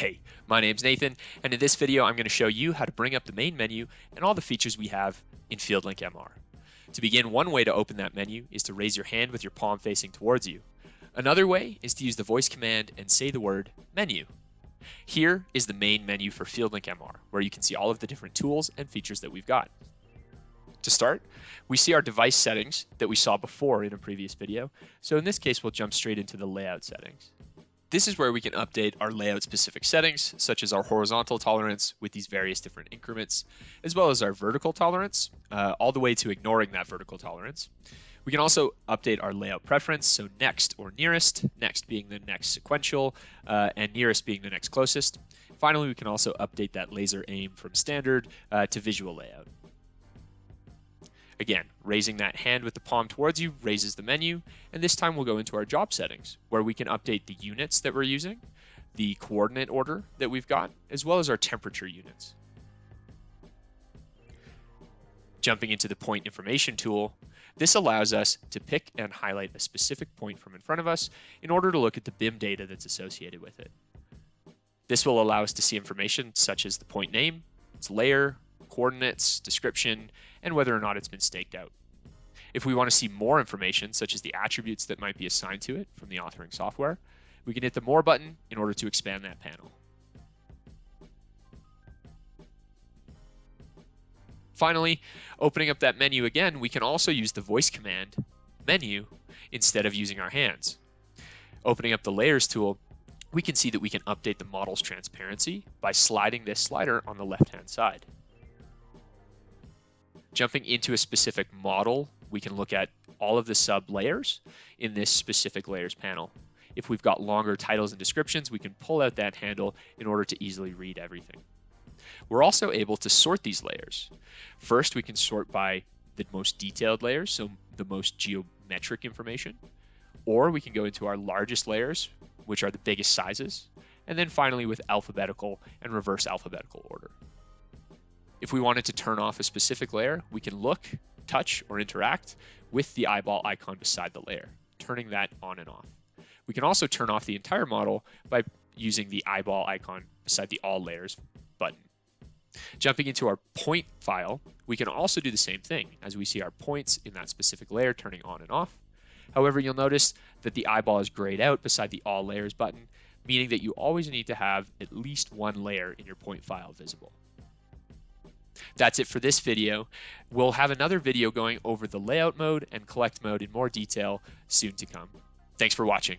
Hey, my name's Nathan, and in this video I'm going to show you how to bring up the main menu and all the features we have in FieldLink MR. To begin, one way to open that menu is to raise your hand with your palm facing towards you. Another way is to use the voice command and say the word menu. Here is the main menu for FieldLink MR, where you can see all of the different tools and features that we've got. To start, we see our device settings that we saw before in a previous video, so in this case we'll jump straight into the layout settings. This is where we can update our layout specific settings, such as our horizontal tolerance with these various different increments, as well as our vertical tolerance, all the way to ignoring that vertical tolerance. We can also update our layout preference, so next or nearest, next being the next sequential, and nearest being the next closest. Finally, we can also update that laser aim from standard to visual layout. Again, raising that hand with the palm towards you raises the menu, and this time we'll go into our job settings, where we can update the units that we're using, the coordinate order that we've got, as well as our temperature units. Jumping into the point information tool, this allows us to pick and highlight a specific point from in front of us in order to look at the BIM data that's associated with it. This will allow us to see information such as the point name, its layer, coordinates, description, and whether or not it's been staked out. If we want to see more information, such as the attributes that might be assigned to it from the authoring software, we can hit the More button in order to expand that panel. Finally, opening up that menu again, we can also use the voice command menu instead of using our hands. Opening up the Layers tool, we can see that we can update the model's transparency by sliding this slider on the left-hand side. Jumping into a specific model, we can look at all of the sub-layers in this specific layers panel. If we've got longer titles and descriptions, we can pull out that handle in order to easily read everything. We're also able to sort these layers. First, we can sort by the most detailed layers, so the most geometric information, or we can go into our largest layers, which are the biggest sizes, and then finally with alphabetical and reverse alphabetical order. If we wanted to turn off a specific layer, we can look, touch, or interact with the eyeball icon beside the layer, turning that on and off. We can also turn off the entire model by using the eyeball icon beside the All Layers button. Jumping into our point file, we can also do the same thing as we see our points in that specific layer turning on and off. However, you'll notice that the eyeball is grayed out beside the All Layers button, meaning that you always need to have at least one layer in your point file visible. That's it for this video. We'll have another video going over the layout mode and collect mode in more detail soon to come. Thanks for watching.